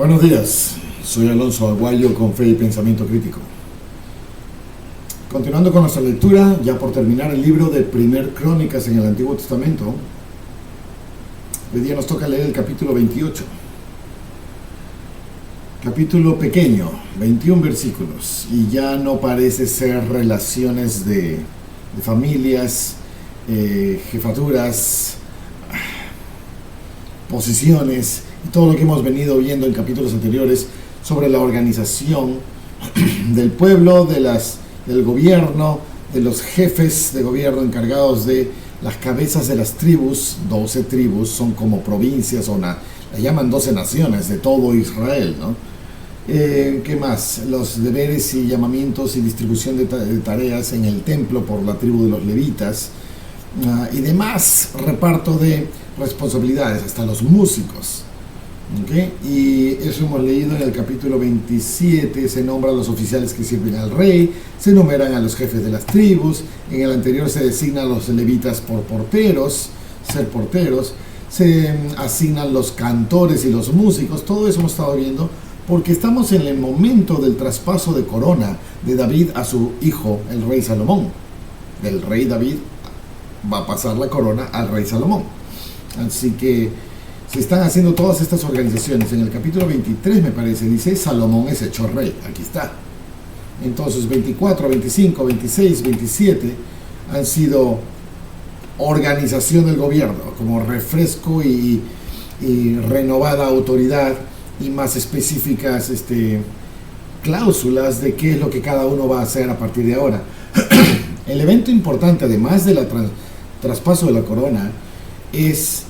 Buenos días, soy Alonso Aguayo con Fe y Pensamiento Crítico. Continuando con nuestra lectura, ya por terminar el libro de Primer Crónicas en el Antiguo Testamento, hoy día nos toca leer el capítulo 28. Capítulo pequeño, 21 versículos, y ya no parece ser relaciones de familias, jefaturas, posiciones y todo lo que hemos venido viendo en capítulos anteriores sobre la organización del pueblo, del gobierno, de los jefes de gobierno encargados de las cabezas de las tribus. 12 tribus son como provincias, las llaman 12 naciones de todo Israel, ¿no? ¿Qué más? Los deberes y llamamientos y distribución de tareas en el templo por la tribu de los levitas, y demás reparto de responsabilidades, hasta los músicos. ¿Okay? Y eso hemos leído en el capítulo 27. Se nombran los oficiales que sirven al rey, se enumeran a los jefes de las tribus. En el anterior se designan a los levitas por porteros, se asignan los cantores y los músicos. Todo eso hemos estado viendo porque estamos en el momento del traspaso de corona de David a su hijo, el rey Salomón. Del rey David va a pasar la corona al rey Salomón. Así que se están haciendo todas estas organizaciones. En el capítulo 23, me parece, dice: Salomón es hecho rey. Aquí está. Entonces 24, 25, 26, 27 han sido organización del gobierno, como refresco y renovada autoridad, y más específicas cláusulas de qué es lo que cada uno va a hacer a partir de ahora. El evento importante, además del traspaso de la corona, es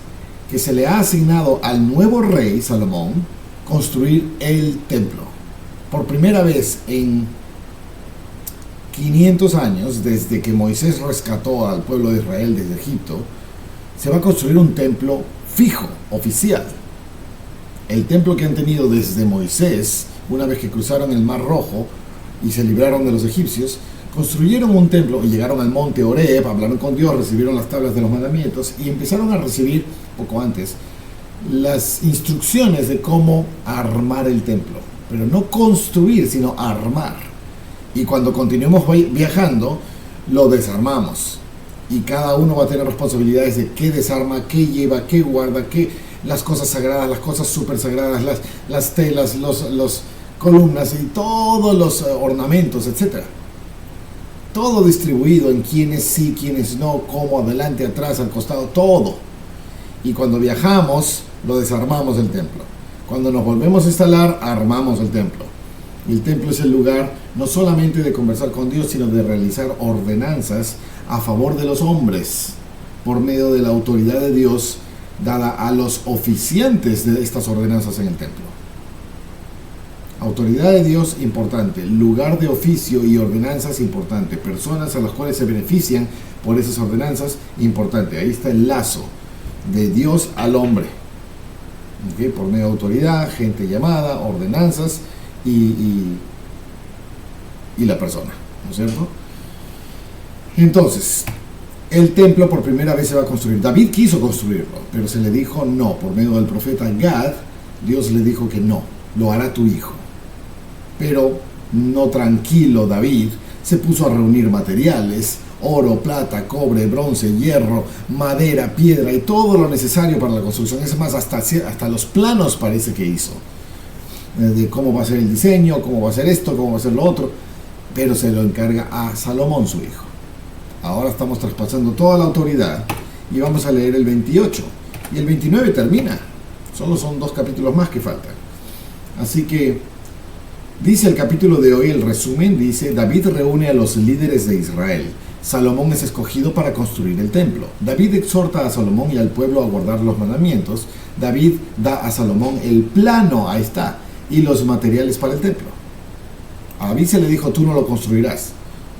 que se le ha asignado al nuevo rey Salomón construir el templo. Por primera vez en 500 años, desde que Moisés rescató al pueblo de Israel desde Egipto, se va a construir un templo fijo, oficial. El templo que han tenido desde Moisés, una vez que cruzaron el Mar Rojo y se libraron de los egipcios, construyeron un templo y llegaron al monte Horeb, hablaron con Dios, recibieron las tablas de los mandamientos y empezaron a recibir, poco antes, las instrucciones de cómo armar el templo. Pero no construir, sino armar. Y cuando continuemos viajando, lo desarmamos. Y cada uno va a tener responsabilidades de qué desarma, qué lleva, qué guarda, las cosas sagradas, las cosas súper sagradas, las telas, los columnas y todos los ornamentos, etcétera. Todo distribuido en quiénes sí, quiénes no, cómo, adelante, atrás, al costado, todo. Y cuando viajamos, lo desarmamos el templo. Cuando nos volvemos a instalar, armamos el templo. Y el templo es el lugar no solamente de conversar con Dios, sino de realizar ordenanzas a favor de los hombres, por medio de la autoridad de Dios dada a los oficiantes de estas ordenanzas en el templo. Autoridad de Dios, importante. Lugar de oficio y ordenanzas, importante. Personas a las cuales se benefician por esas ordenanzas, importante. Ahí está el lazo de Dios al hombre. ¿Okay? Por medio de autoridad, gente llamada, ordenanzas y la persona. ¿No es cierto? Entonces, el templo por primera vez se va a construir. David quiso construirlo, pero se le dijo no. Por medio del profeta Gad, Dios le dijo que no, lo hará tu hijo. Pero no tranquilo David, se puso a reunir materiales: oro, plata, cobre, bronce, hierro, madera, piedra y todo lo necesario para la construcción. Es más, hasta los planos parece que hizo, de cómo va a ser el diseño, cómo va a ser esto, cómo va a ser lo otro, pero se lo encarga a Salomón, su hijo. Ahora estamos traspasando toda la autoridad y vamos a leer el 28 y el 29 termina. Solo son 2 capítulos más que faltan. Así que dice el capítulo de hoy, el resumen, dice: David reúne a los líderes de Israel. Salomón es escogido para construir el templo. David exhorta a Salomón y al pueblo a guardar los mandamientos. David da a Salomón el plano, ahí está, y los materiales para el templo. A David se le dijo: tú no lo construirás.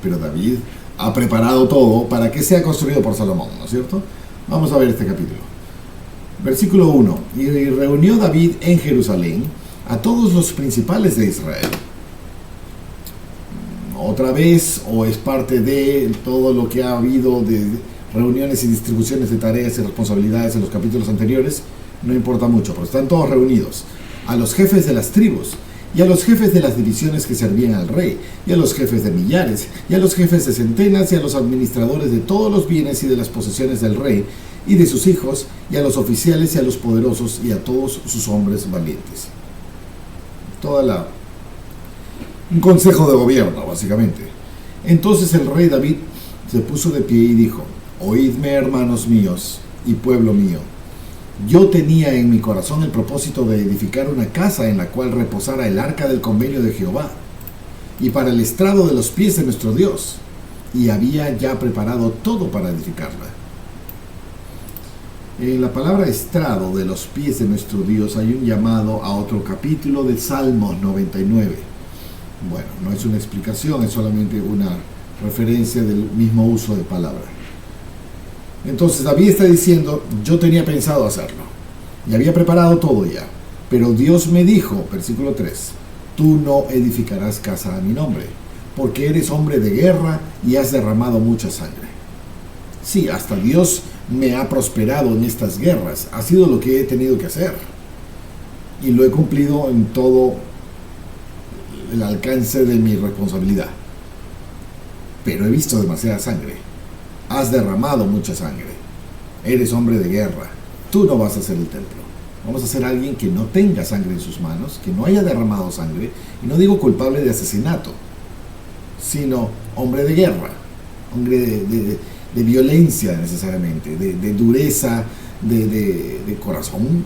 Pero David ha preparado todo para que sea construido por Salomón, ¿no es cierto? Vamos a ver este capítulo. Versículo 1. Y reunió David en Jerusalén a todos los principales de Israel. Otra vez, o es parte de todo lo que ha habido de reuniones y distribuciones de tareas y responsabilidades en los capítulos anteriores, no importa mucho, pero están todos reunidos. a los jefes de las tribus, y a los jefes de las divisiones que servían al rey, y a los jefes de millares, y a los jefes de centenas, y a los administradores de todos los bienes y de las posesiones del rey, y de sus hijos, y a los oficiales, y a los poderosos, y a todos sus hombres valientes. Un consejo de gobierno, básicamente. Entonces el rey David se puso de pie y dijo: oídme, hermanos míos y pueblo mío. Yo tenía en mi corazón el propósito de edificar una casa en la cual reposara el arca del convenio de Jehová, y para el estrado de los pies de nuestro Dios, y había ya preparado todo para edificarla. En la palabra estrado de los pies de nuestro Dios hay un llamado a otro capítulo de Salmos 99. Bueno, no es una explicación, es solamente una referencia del mismo uso de palabra. Entonces David está diciendo: yo tenía pensado hacerlo, y había preparado todo ya, pero Dios me dijo, versículo 3, tú no edificarás casa a mi nombre, porque eres hombre de guerra y has derramado mucha sangre. Sí, hasta Dios me ha prosperado en estas guerras, ha sido lo que he tenido que hacer, y lo he cumplido en todo el alcance de mi responsabilidad, pero he visto demasiada sangre. Has derramado mucha sangre. Eres hombre de guerra. Tú no vas a hacer el templo. Vamos a hacer alguien que no tenga sangre en sus manos, que no haya derramado sangre, y no digo culpable de asesinato, sino hombre de guerra, hombre de violencia necesariamente, de dureza, de corazón,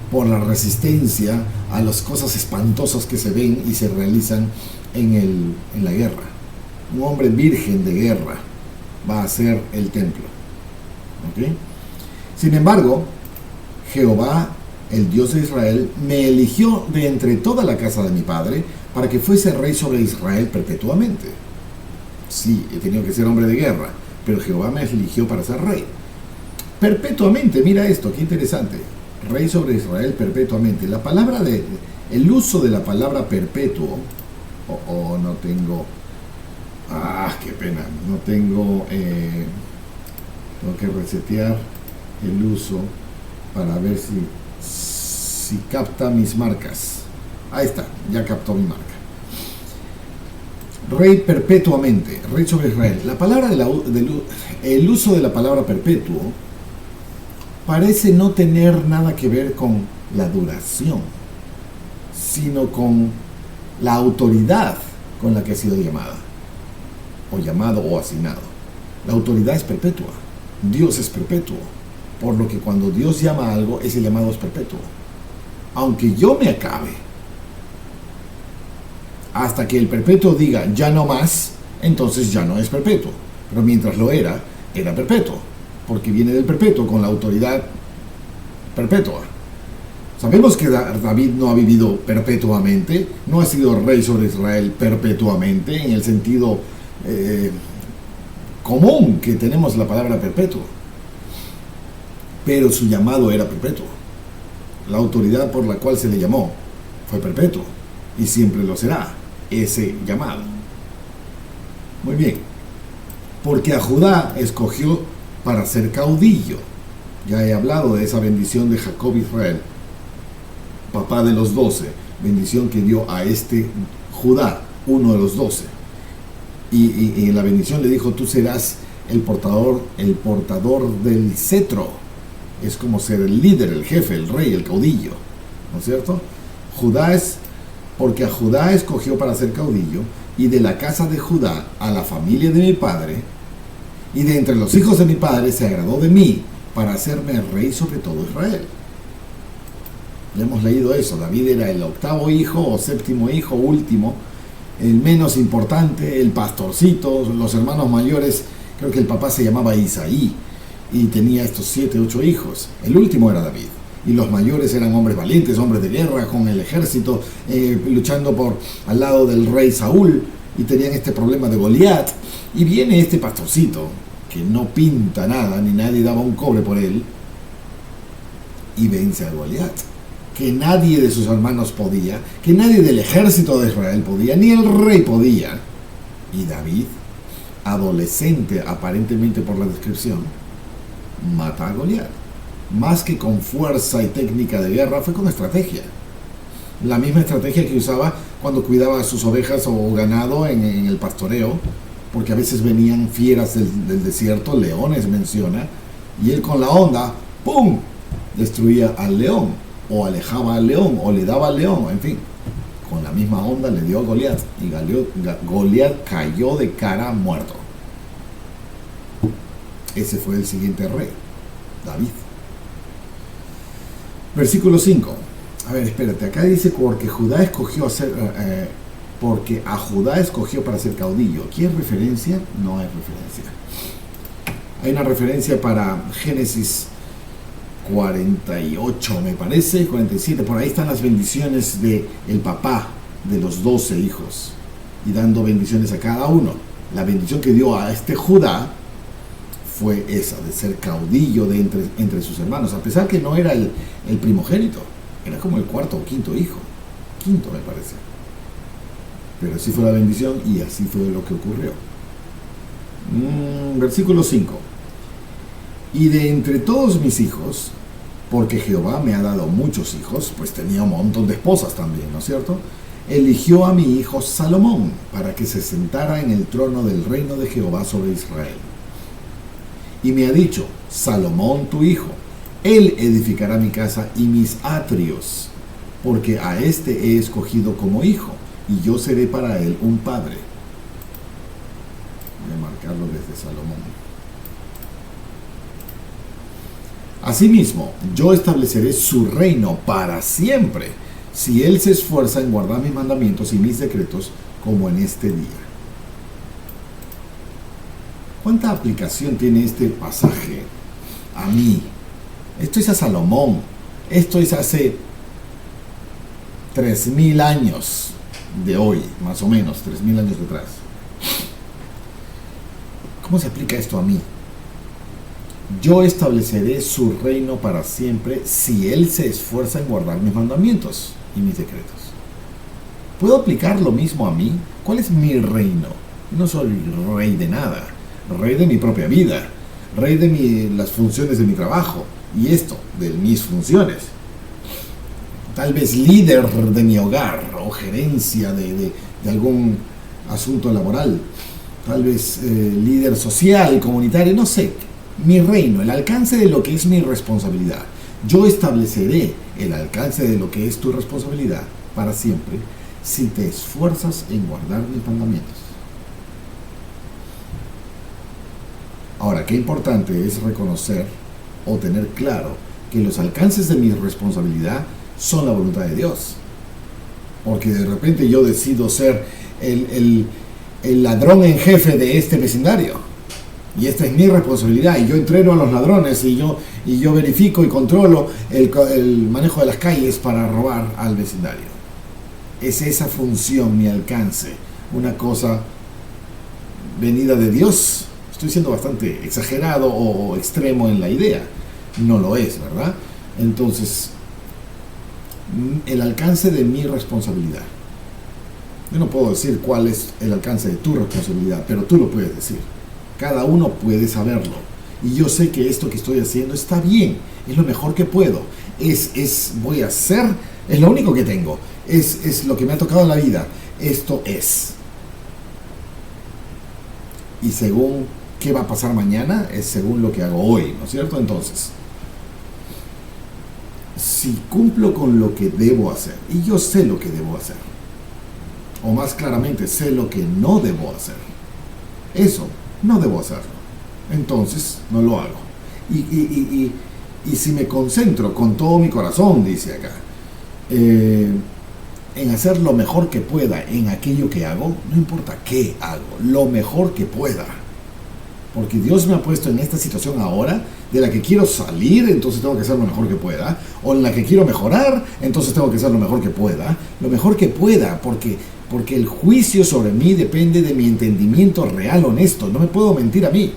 por la resistencia a las cosas espantosas que se ven y se realizan en la guerra. Un hombre virgen de guerra va a ser el templo. ¿Okay? Sin embargo, Jehová, el Dios de Israel, me eligió de entre toda la casa de mi padre para que fuese rey sobre Israel perpetuamente. Sí, he tenido que ser hombre de guerra, pero Jehová me eligió para ser rey. Perpetuamente, mira esto, qué interesante. Rey sobre Israel perpetuamente. La palabra el uso de la palabra perpetuo, no tengo... qué pena, no tengo, tengo que resetear el uso para ver si capta mis marcas. Ahí está, ya captó mi marca. Rey perpetuamente, rey sobre Israel. La palabra el uso de la palabra perpetuo parece no tener nada que ver con la duración, sino con la autoridad con la que ha sido llamada, o llamado o asignado. La autoridad es perpetua. Dios es perpetuo. Por lo que cuando Dios llama a algo, ese llamado es perpetuo. Aunque yo me acabe, hasta que el perpetuo diga ya no más, entonces ya no es perpetuo. Pero mientras lo era perpetuo, porque viene del perpetuo con la autoridad perpetua. Sabemos que David no ha vivido perpetuamente, no ha sido rey sobre Israel perpetuamente en el sentido común que tenemos la palabra perpetuo, pero su llamado era perpetuo. La autoridad por la cual se le llamó fue perpetuo y siempre lo será ese llamado. Muy bien, porque a Judá escogió para ser caudillo. Ya he hablado de esa bendición de Jacob Israel, papá de los 12, bendición que dio a este Judá, uno de los 12. Y en la bendición le dijo: tú serás el portador del cetro. Es como ser el líder, el jefe, el rey, el caudillo, ¿no es cierto? Porque a Judá escogió para ser caudillo, y de la casa de Judá a la familia de mi padre, y de entre los hijos de mi padre se agradó de mí para hacerme rey sobre todo Israel. Ya hemos leído eso. David era el octavo hijo o séptimo hijo, último, el menos importante, el pastorcito. Los hermanos mayores, creo que el papá se llamaba Isaí y tenía estos 7, 8 hijos. El último era David, y los mayores eran hombres valientes, hombres de guerra con el ejército, luchando al lado del rey Saúl, y tenían este problema de Goliat. Y viene este pastorcito que no pinta nada, ni nadie daba un cobre por él, y vence a Goliat, que nadie de sus hermanos podía, que nadie del ejército de Israel podía, ni el rey podía. Y David, adolescente aparentemente por la descripción, mata a Goliat. Más que con fuerza y técnica de guerra, fue con estrategia. La misma estrategia que usaba cuando cuidaba sus ovejas o ganado en el pastoreo, porque a veces venían fieras del desierto, leones menciona, y él con la onda, ¡pum!, destruía al león, o alejaba al león, o le daba al león, en fin. Con la misma onda le dio a Goliat, y Goliat cayó de cara muerto. Ese fue el siguiente rey, David. Versículo 5. A ver, espérate, acá dice porque a Judá escogió para ser caudillo. ¿Aquí hay referencia? No hay referencia. Hay una referencia para Génesis 48, me parece, 47. Por ahí están las bendiciones del papá de los 12 hijos y dando bendiciones a cada uno. La bendición que dio a este Judá fue esa, de ser caudillo de entre sus hermanos, a pesar que no era el primogénito, era como el cuarto o quinto hijo, quinto me parece. Pero así fue la bendición y así fue lo que ocurrió. Versículo 5. Y de entre todos mis hijos, porque Jehová me ha dado muchos hijos, pues tenía un montón de esposas también, ¿no es cierto? Eligió a mi hijo Salomón para que se sentara en el trono del reino de Jehová sobre Israel. Y me ha dicho, Salomón tu hijo, él edificará mi casa y mis atrios, porque a éste he escogido como hijo, y yo seré para él un padre. Voy a marcarlo desde Salomón. Asimismo, yo estableceré su reino para siempre, si él se esfuerza en guardar mis mandamientos y mis decretos, como en este día. ¿Cuánta aplicación tiene este pasaje a mí? Esto es a Salomón. Esto es hace 3.000 años de hoy, más o menos, 3.000 años detrás. ¿Cómo se aplica esto a mí? Yo estableceré su reino para siempre si él se esfuerza en guardar mis mandamientos y mis decretos. ¿Puedo aplicar lo mismo a mí? ¿Cuál es mi reino? No soy rey de nada, rey de mi propia vida, rey de las funciones de mi trabajo y esto, de mis funciones. Tal vez líder de mi hogar o gerencia de algún asunto laboral, tal vez líder social, comunitario, no sé. Mi reino, el alcance de lo que es mi responsabilidad. Yo estableceré el alcance de lo que es tu responsabilidad para siempre si te esfuerzas en guardar mis mandamientos. Ahora, qué importante es reconocer o tener claro que los alcances de mi responsabilidad son la voluntad de Dios. Porque de repente yo decido ser el ladrón en jefe de este vecindario. Y esta es mi responsabilidad, y yo entreno a los ladrones, y yo verifico y controlo el manejo de las calles para robar al vecindario. Es esa función, mi alcance, una cosa venida de Dios. Estoy siendo bastante exagerado o extremo en la idea. No lo es, ¿verdad? Entonces, el alcance de mi responsabilidad. Yo no puedo decir cuál es el alcance de tu responsabilidad, pero tú lo puedes decir. Cada uno puede saberlo. Y yo sé que esto que estoy haciendo está bien. Es lo mejor que puedo. Voy a hacer, es lo único que tengo. Es lo que me ha tocado en la vida. Esto es. Y según qué va a pasar mañana, es según lo que hago hoy, ¿no es cierto? Entonces, si cumplo con lo que debo hacer, y yo sé lo que debo hacer, o más claramente, sé lo que no debo hacer, eso no debo hacerlo, entonces no lo hago. Y si me concentro con todo mi corazón, dice acá, en hacer lo mejor que pueda en aquello que hago, no importa qué hago, lo mejor que pueda, porque Dios me ha puesto en esta situación ahora, de la que quiero salir, entonces tengo que hacer lo mejor que pueda, o en la que quiero mejorar, entonces tengo que hacer lo mejor que pueda, porque el juicio sobre mí depende de mi entendimiento real, honesto. No me puedo mentir a mí.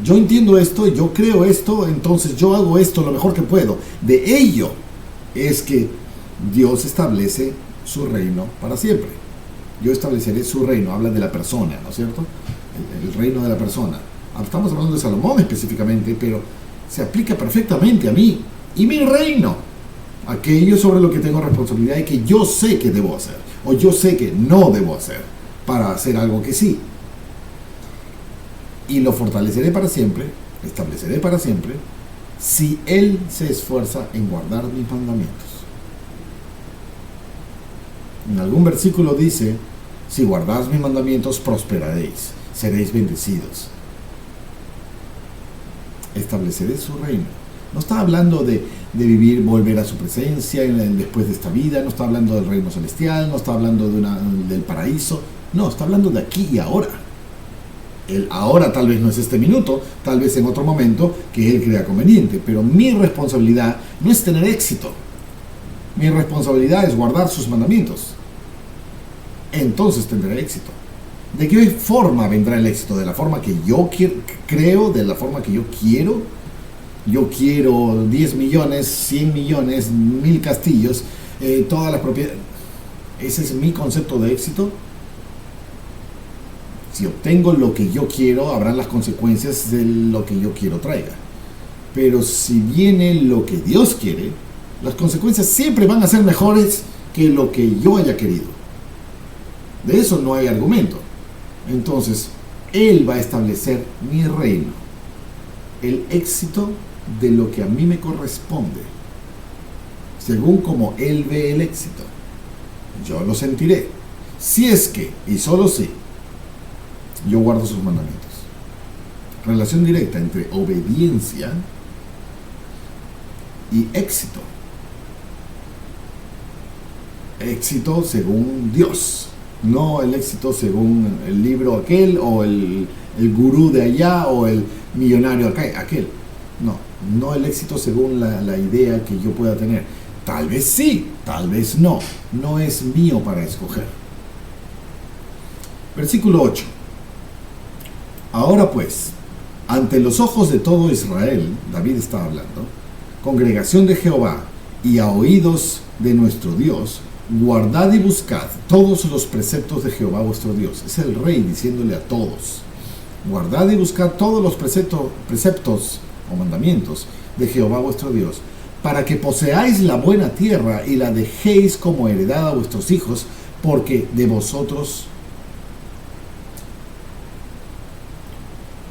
Yo entiendo esto, yo creo esto, entonces yo hago esto lo mejor que puedo. De ello es que Dios establece su reino para siempre. Yo estableceré su reino, habla de la persona, ¿no es cierto? El reino de la persona. Estamos hablando de Salomón específicamente, pero se aplica perfectamente a mí y mi reino. aquello sobre lo que tengo responsabilidad y que yo sé que debo hacer, o yo sé que no debo hacer, para hacer algo que sí. Y lo fortaleceré para siempre, estableceré para siempre, si Él se esfuerza en guardar mis mandamientos. En algún versículo dice, si guardáis mis mandamientos, prosperaréis, seréis bendecidos. Estableceré su reino. No está hablando de vivir, volver a su presencia después de esta vida, no está hablando del reino celestial, no está hablando del paraíso, no, está hablando de aquí y ahora. El ahora tal vez no es este minuto, tal vez en otro momento que Él crea conveniente, pero mi responsabilidad no es tener éxito. Mi responsabilidad es guardar sus mandamientos. Entonces tendré éxito. ¿De qué forma vendrá el éxito? ¿De la forma que yo creo? ¿De la forma que yo quiero? Yo quiero 10 millones, 100 millones, 1000 castillos, todas las propiedades. ¿Ese es mi concepto de éxito? Si obtengo lo que yo quiero, habrán las consecuencias de lo que yo quiero traiga. Pero si viene lo que Dios quiere, las consecuencias siempre van a ser mejores que lo que yo haya querido. De eso no hay argumento. Entonces, Él va a establecer mi reino, el éxito de lo que a mí me corresponde, según como Él ve el éxito. Yo lo sentiré, si es que, y solo si, yo guardo sus mandamientos. Relación directa entre obediencia y éxito. Éxito según Dios, no el éxito según el libro aquel, o el gurú de allá, o el millonario aquel. No el éxito según la idea que yo pueda tener. Tal vez sí, tal vez no. No es mío para escoger. Versículo 8. Ahora pues, ante los ojos de todo Israel, David está hablando, congregación de Jehová, y a oídos de nuestro Dios, guardad y buscad todos los preceptos de Jehová vuestro Dios. Es el rey diciéndole a todos, guardad y buscad todos los preceptos o mandamientos de Jehová vuestro Dios, para que poseáis la buena tierra y la dejéis como heredad a vuestros hijos, porque de vosotros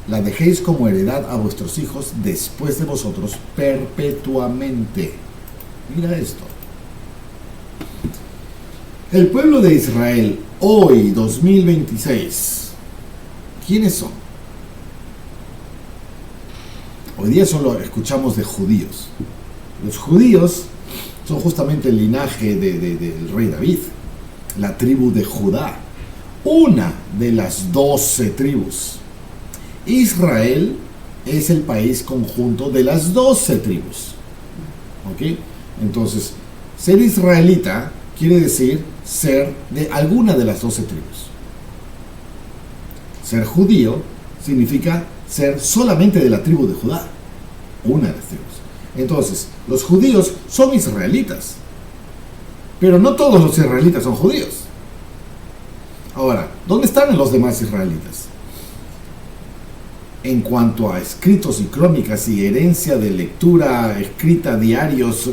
la dejéis como heredad a vuestros hijos después de vosotros perpetuamente. Mira esto. El pueblo de Israel, hoy, 2026, ¿quiénes son? Hoy día solo escuchamos de judíos. Los judíos son justamente el linaje del rey David, la tribu de Judá, una de las 12 tribus. Israel es el país conjunto de las 12 tribus. ¿Ok? Entonces, ser israelita quiere decir ser de alguna de las 12 tribus. Ser judío significa ser solamente de la tribu de Judá, una de las tribus. Entonces, los judíos son israelitas, pero no todos los israelitas son judíos. Ahora, ¿dónde están los demás israelitas? En cuanto a escritos y crónicas y herencia de lectura escrita, diarios,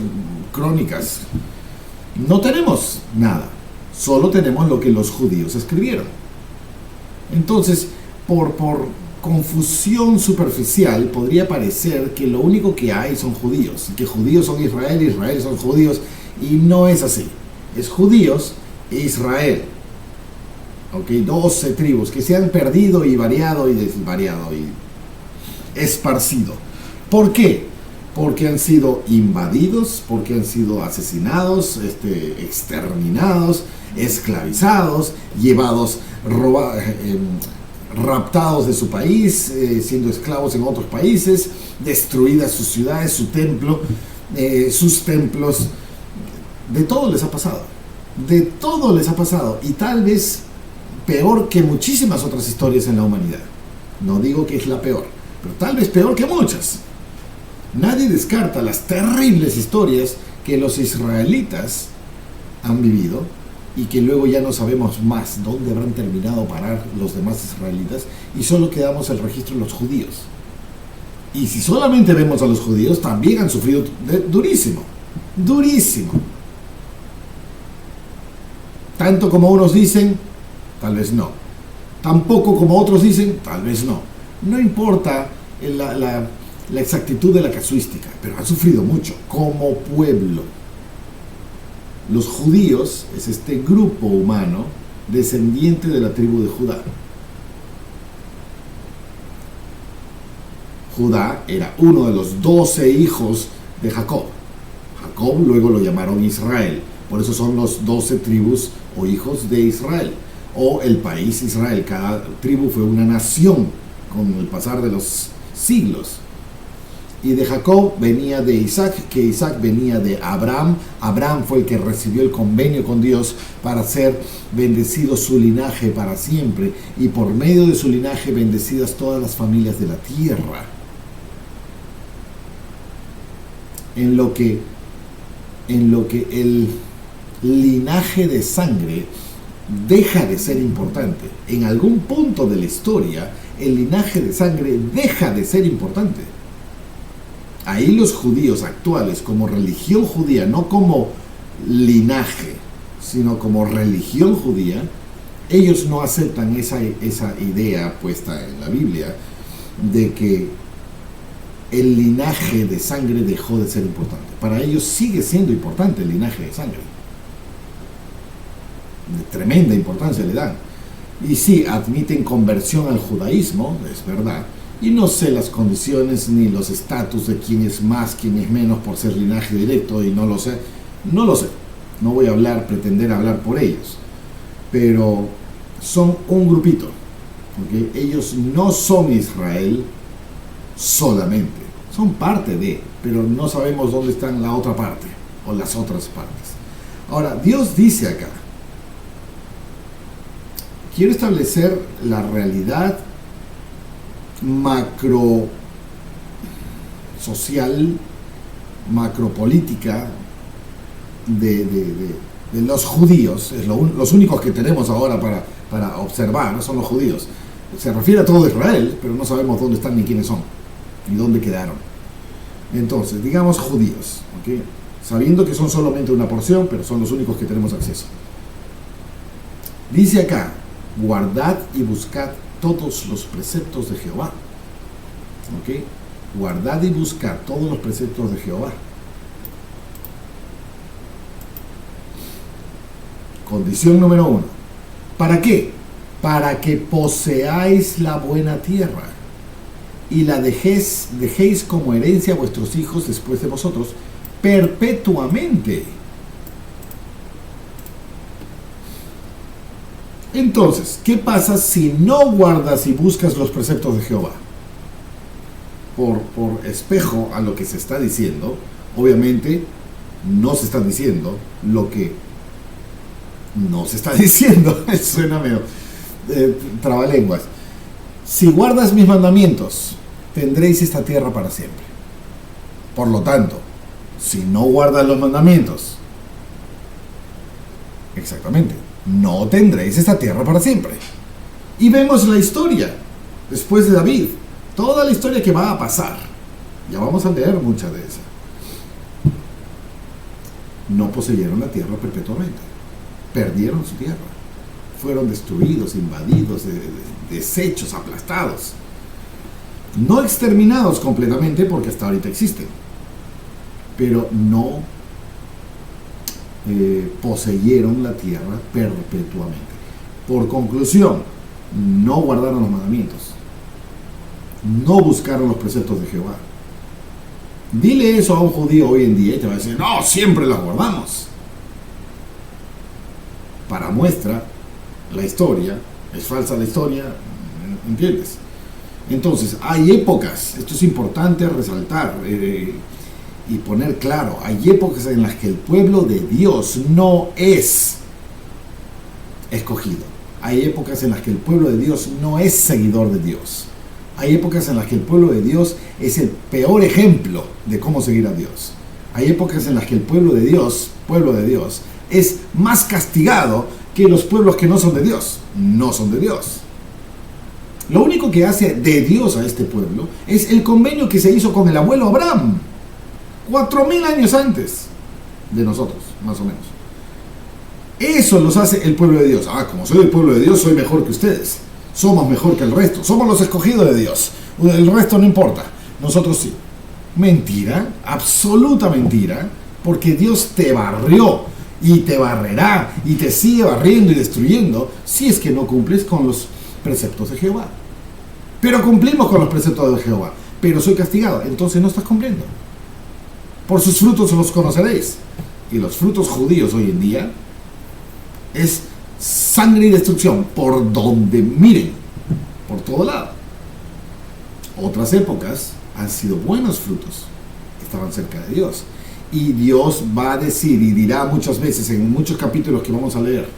crónicas, no tenemos nada. Solo tenemos lo que los judíos escribieron. Entonces, por confusión superficial, podría parecer que lo único que hay son judíos, y que judíos son Israel, Israel son judíos, y no es así. Es judíos e Israel. ¿Ok? 12 tribus que se han perdido y variado y desvariado y esparcido. ¿Por qué? Porque han sido invadidos, porque han sido asesinados, exterminados, esclavizados, llevados, raptados de su país, siendo esclavos en otros países, destruidas sus ciudades, su templo, sus templos. De todo les ha pasado. De todo les ha pasado. Y tal vez peor que muchísimas otras historias en la humanidad. No digo que es la peor, pero tal vez peor que muchas. Nadie descarta las terribles historias que los israelitas han vivido y que luego ya no sabemos más dónde habrán terminado parar los demás israelitas y solo quedamos el registro de los judíos. Y si solamente vemos a los judíos, también han sufrido durísimo. durísimo. Tanto como unos dicen, tal vez no. Tampoco como otros dicen, tal vez no. No importa la exactitud de la casuística, pero han sufrido mucho como pueblo. Los judíos es este grupo humano descendiente de la tribu de Judá. Judá era uno de los 12 hijos de Jacob. Jacob luego lo llamaron Israel. Por eso son los 12 tribus o hijos de Israel. O el país Israel. Cada tribu fue una nación con el pasar de los siglos. Y de Jacob venía de Isaac, que Isaac venía de Abraham. Abraham fue el que recibió el convenio con Dios para ser bendecido su linaje para siempre. Y por medio de su linaje bendecidas todas las familias de la tierra. En lo que el linaje de sangre deja de ser importante. En algún punto de la historia, el linaje de sangre deja de ser importante. Ahí los judíos actuales, como religión judía, no como linaje, sino como religión judía, ellos no aceptan esa idea puesta en la Biblia de que el linaje de sangre dejó de ser importante. Para ellos sigue siendo importante el linaje de sangre. De tremenda importancia le dan. Y sí, admiten conversión al judaísmo, es verdad. Y no sé las condiciones ni los estatus de quién es más, quién es menos por ser linaje directo, y no lo sé. No lo sé. No voy a pretender hablar por ellos. Pero son un grupito. ¿Okay? Ellos no son Israel solamente. Son parte de, pero no sabemos dónde están la otra parte o las otras partes. Ahora, Dios dice acá, quiero establecer la realidad macro social, macropolítica de los judíos. Los únicos que tenemos ahora para observar, ¿no? Son los judíos. Se refiere a todo Israel, pero no sabemos dónde están ni quiénes son, ni dónde quedaron. Entonces, digamos judíos, ¿okay? Sabiendo que son solamente una porción, pero son los únicos que tenemos acceso. Dice acá, guardad y buscad todos los preceptos de Jehová. ¿Okay? Guardad y buscad todos los preceptos de Jehová. Condición número 1. ¿Para qué? Para que poseáis la buena tierra y la dejéis como herencia a vuestros hijos después de vosotros perpetuamente. Entonces, ¿qué pasa si no guardas y buscas los preceptos de Jehová? Por espejo a lo que se está diciendo, obviamente no se está diciendo lo que no se está diciendo. Suena medio trabalenguas. Si guardas mis mandamientos, tendréis esta tierra para siempre. Por lo tanto, si no guardas los mandamientos, exactamente, no tendréis esta tierra para siempre. Y vemos la historia después de David, toda la historia que va a pasar. Ya vamos a leer mucha de esa. No poseyeron la tierra perpetuamente, perdieron su tierra, fueron destruidos, invadidos, deshechos, aplastados, no exterminados completamente, porque hasta ahorita existen, pero no poseyeron la tierra perpetuamente. Por conclusión, no guardaron los mandamientos, no buscaron los preceptos de Jehová. Dile eso a un judío hoy en día y te va a decir, no, siempre las guardamos. Para muestra, la historia, es falsa la historia, ¿entiendes? Entonces, hay épocas, esto es importante resaltar y poner claro, hay épocas en las que el pueblo de Dios no es escogido. Hay épocas en las que el pueblo de Dios no es seguidor de Dios. Hay épocas en las que el pueblo de Dios es el peor ejemplo de cómo seguir a Dios. Hay épocas en las que el pueblo de Dios, es más castigado que los pueblos que no son de Dios. No son de Dios. Lo único que hace de Dios a este pueblo es el convenio que se hizo con el abuelo Abraham 4000 años antes. de nosotros, más o menos. Eso los hace el pueblo de Dios. Como soy el pueblo de Dios, soy mejor que ustedes. Somos mejor que el resto. Somos los escogidos de Dios. El resto no importa. Nosotros sí. Mentira, absoluta mentira, porque Dios te barrió y te barrerá y te sigue barriendo y destruyendo si es que no cumples con los preceptos de Jehová. Pero cumplimos con los preceptos de Jehová, pero soy castigado, entonces no estás cumpliendo. Por sus frutos los conoceréis. Y los frutos judíos hoy en día es sangre y destrucción por donde miren, por todo lado. Otras épocas han sido buenos frutos, estaban cerca de Dios. Y Dios va a decir y dirá muchas veces en muchos capítulos que vamos a leer,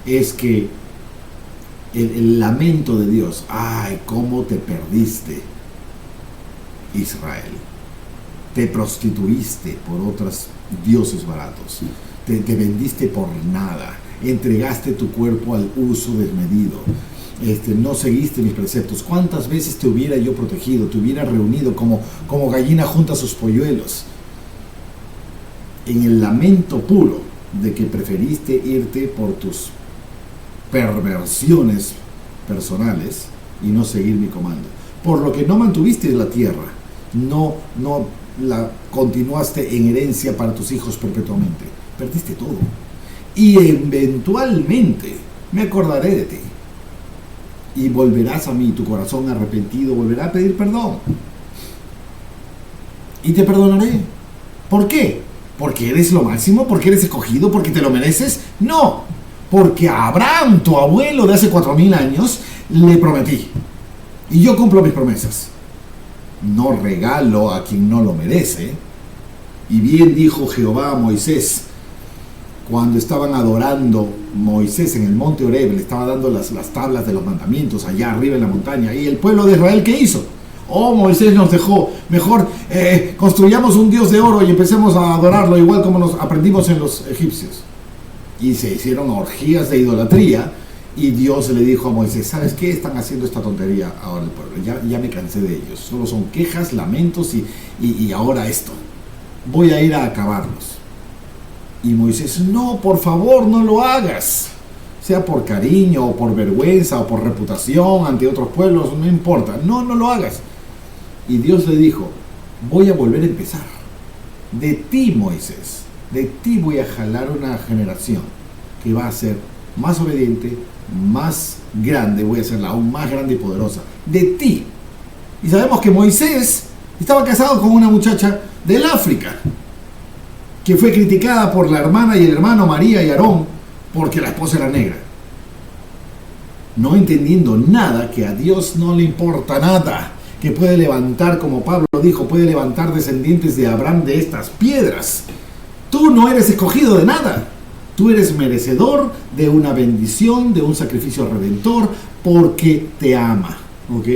es que el lamento de Dios, ¡ay, cómo te perdiste, Israel! Te prostituiste por otros dioses baratos, te vendiste por nada, entregaste tu cuerpo al uso desmedido, no seguiste mis preceptos. ¿Cuántas veces te hubiera yo protegido, te hubiera reunido como gallina junta a sus polluelos? En el lamento puro de que preferiste irte por tus perversiones personales y no seguir mi comando, por lo que no mantuviste la tierra, no la continuaste en herencia para tus hijos perpetuamente, perdiste todo. Y eventualmente me acordaré de ti y volverás a mí, tu corazón arrepentido volverá a pedir perdón y te perdonaré. ¿Por qué? ¿Porque eres lo máximo? ¿Porque eres escogido? ¿Porque te lo mereces? No, porque a Abraham, tu abuelo de hace 4000 años, le prometí y yo cumplo mis promesas. No regalo a quien no lo merece. Y bien dijo Jehová a Moisés cuando estaban adorando. Moisés en el monte Horeb le estaba dando las tablas de los mandamientos allá arriba en la montaña. ¿Y el pueblo de Israel qué hizo? Moisés nos dejó, mejor construyamos un dios de oro y empecemos a adorarlo igual como nos aprendimos en los egipcios. Y se hicieron orgías de idolatría. Y Dios le dijo a Moisés, ¿sabes qué? Están haciendo esta tontería ahora el pueblo. Ya me cansé de ellos. Solo son quejas, lamentos y ahora esto. Voy a ir a acabarlos. Y Moisés, no, por favor, no lo hagas. Sea por cariño, o por vergüenza, o por reputación ante otros pueblos, no importa. No lo hagas. Y Dios le dijo, voy a volver a empezar. De ti, Moisés, de ti voy a jalar una generación que va a ser más obediente, más grande, voy a hacerla aún más grande y poderosa, de ti. Y sabemos que Moisés estaba casado con una muchacha del África, que fue criticada por la hermana y el hermano María y Aarón, porque la esposa era negra. No entendiendo nada, que a Dios no le importa nada, que puede levantar, como Pablo dijo, puede levantar descendientes de Abraham de estas piedras. Tú no eres escogido de nada. Tú eres merecedor de una bendición, de un sacrificio redentor, porque te ama. ¿Ok?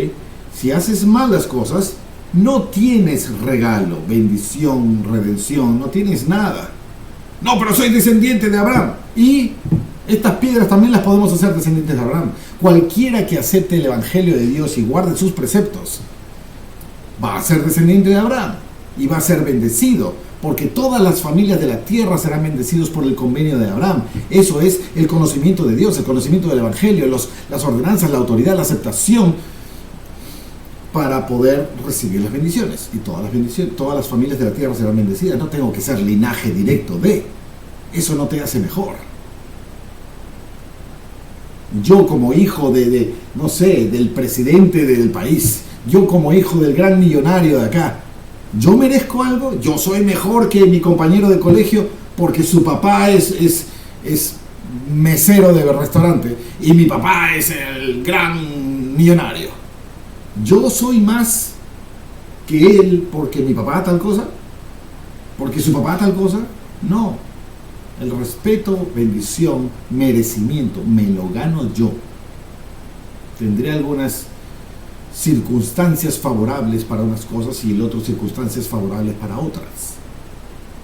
Si haces malas cosas, no tienes regalo, bendición, redención, no tienes nada. No, pero soy descendiente de Abraham. Y estas piedras también las podemos hacer descendientes de Abraham. Cualquiera que acepte el Evangelio de Dios y guarde sus preceptos, va a ser descendiente de Abraham y va a ser bendecido. Porque todas las familias de la tierra serán bendecidos por el convenio de Abraham. Eso es el conocimiento de Dios, el conocimiento del Evangelio, las ordenanzas, la autoridad, la aceptación para poder recibir las bendiciones. Y todas las familias de la tierra serán bendecidas. No tengo que ser linaje directo de. Eso no te hace mejor. Yo como hijo del presidente del país, yo como hijo del gran millonario de acá, ¿yo merezco algo? ¿Yo soy mejor que mi compañero de colegio porque su papá es mesero de restaurante y mi papá es el gran millonario? ¿Yo soy más que él porque mi papá tal cosa? ¿Porque su papá tal cosa? No. El respeto, bendición, merecimiento, me lo gano yo. Tendré algunas circunstancias favorables para unas cosas y el otro circunstancias favorables para otras.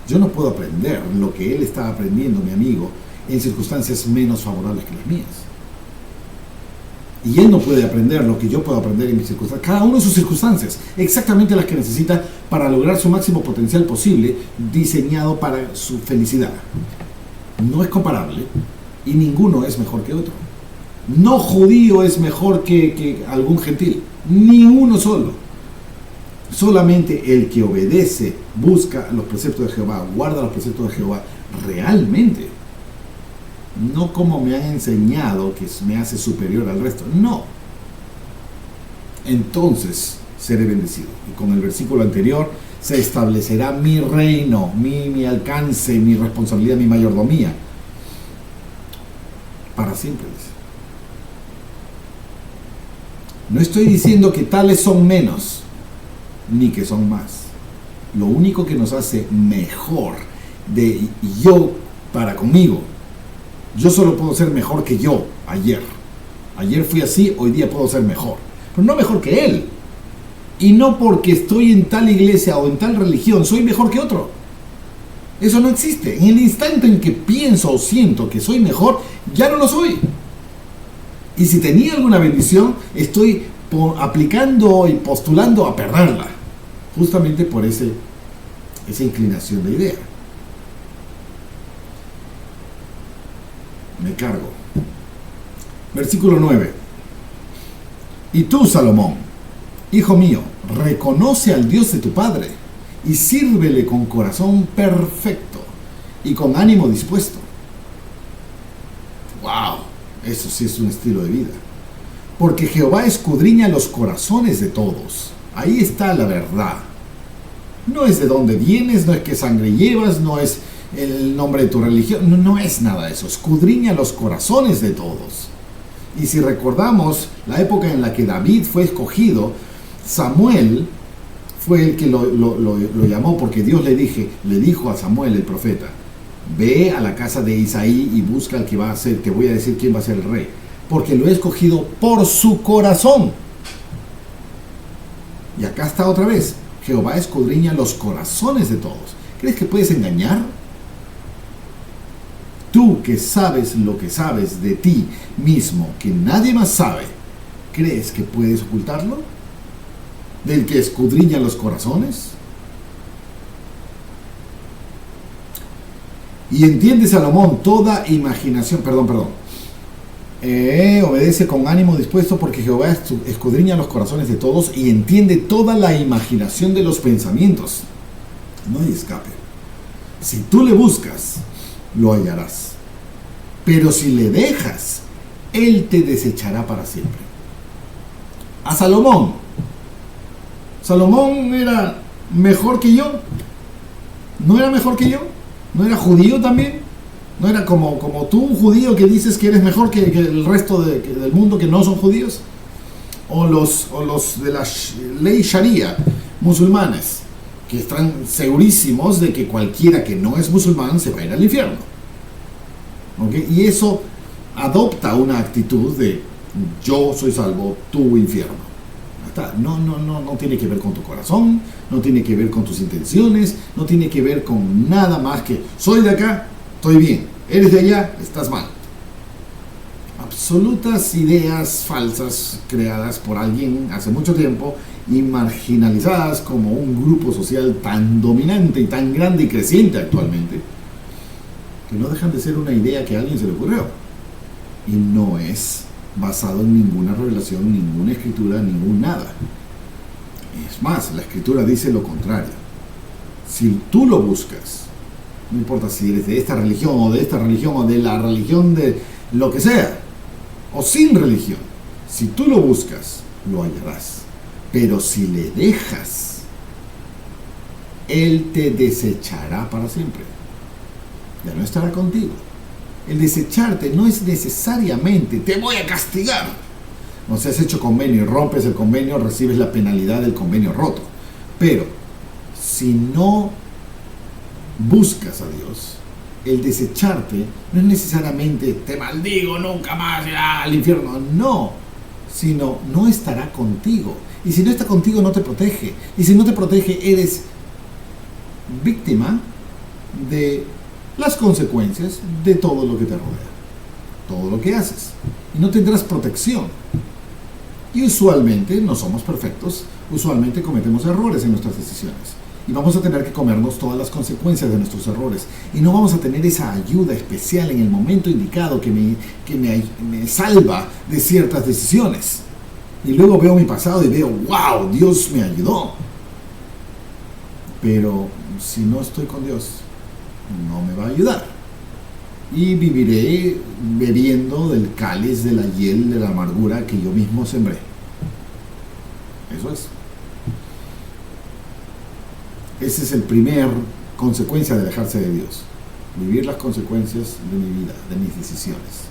Yo no puedo aprender lo que él está aprendiendo, mi amigo, en circunstancias menos favorables que las mías. Y él no puede aprender lo que yo puedo aprender en mis circunstancias. Cada uno en sus circunstancias, exactamente las que necesita para lograr su máximo potencial posible, diseñado para su felicidad. No es comparable y ninguno es mejor que otro. No judío es mejor que algún gentil, ni uno solo. Solamente el que obedece, busca los preceptos de Jehová, guarda los preceptos de Jehová realmente. No como me han enseñado que me hace superior al resto. No. Entonces seré bendecido. Y con el versículo anterior se establecerá mi reino, mi alcance, mi responsabilidad, mi mayordomía. Para siempre, dice. No estoy diciendo que tales son menos, ni que son más. Lo único que nos hace mejor de yo para conmigo. Yo solo puedo ser mejor que yo ayer. Ayer fui así, hoy día puedo ser mejor. Pero no mejor que él. Y no porque estoy en tal iglesia o en tal religión, soy mejor que otro. Eso no existe. En el instante en que pienso o siento que soy mejor, ya no lo soy. Y si tenía alguna bendición, estoy aplicando y postulando a perderla. Justamente por esa inclinación de idea. Me cargo. Versículo 9. Y tú, Salomón, hijo mío, reconoce al Dios de tu padre y sírvele con corazón perfecto y con ánimo dispuesto. ¡Wow! Eso sí es un estilo de vida. Porque Jehová escudriña los corazones de todos. Ahí está la verdad. No es de dónde vienes, no es qué sangre llevas, no es el nombre de tu religión, no es nada de eso. Escudriña los corazones de todos. Y si recordamos la época en la que David fue escogido, Samuel fue el que lo llamó, porque Dios le dijo a Samuel el profeta: ve a la casa de Isaí y busca al que va a ser, te voy a decir quién va a ser el rey, porque lo he escogido por su corazón. Y acá está otra vez: Jehová escudriña los corazones de todos. ¿Crees que puedes engañar? Tú que sabes lo que sabes de ti mismo, que nadie más sabe, ¿crees que puedes ocultarlo? ¿Del que escudriña los corazones? Y entiende, Salomón, toda imaginación, obedece con ánimo dispuesto, porque Jehová escudriña los corazones de todos y entiende toda la imaginación de los pensamientos. No hay escape. Si tú le buscas, lo hallarás. Pero si le dejas, él te desechará para siempre. A Salomón era mejor que yo. ¿No era mejor que yo? ¿No era judío también? ¿No era como tú, un judío, que dices que eres mejor que el resto del mundo que no son judíos? O los de la ley sharia, musulmanes, que están segurísimos de que cualquiera que no es musulmán se va a ir al infierno. ¿Okay? Y eso adopta una actitud de yo soy salvo, tú infierno. No tiene que ver con tu corazón, no tiene que ver con tus intenciones, no tiene que ver con nada más que soy de acá, estoy bien, eres de allá, estás mal. Absolutas ideas falsas creadas por alguien hace mucho tiempo y marginalizadas como un grupo social tan dominante y tan grande y creciente actualmente, que no dejan de ser una idea que a alguien se le ocurrió y no es basado en ninguna revelación, ninguna escritura, ningún nada. Es más, la escritura dice lo contrario. Si tú lo buscas, no importa si eres de esta religión o de esta religión o de la religión de lo que sea, o sin religión, si tú lo buscas, lo hallarás. Pero si le dejas, él te desechará para siempre. Ya no estará contigo. El desecharte no es necesariamente te voy a castigar. No sé, has hecho convenio y rompes el convenio, recibes la penalidad del convenio roto. Pero si no buscas a Dios, el desecharte no es necesariamente te maldigo nunca más al infierno. No, sino no estará contigo. Y si no está contigo, no te protege. Y si no te protege, eres víctima de las consecuencias de todo lo que te rodea, todo lo que haces, y no tendrás protección. Y usualmente no somos perfectos, usualmente cometemos errores en nuestras decisiones. Y vamos a tener que comernos todas las consecuencias de nuestros errores. Y no vamos a tener esa ayuda especial en el momento indicado que me salva de ciertas decisiones. Y luego veo mi pasado y veo, wow, Dios me ayudó. Pero si no estoy con Dios, no me va a ayudar. Y viviré bebiendo del cáliz de la hiel de la amargura que yo mismo sembré. Eso es. Esa es la primera consecuencia de alejarse de Dios. Vivir las consecuencias de mi vida, de mis decisiones.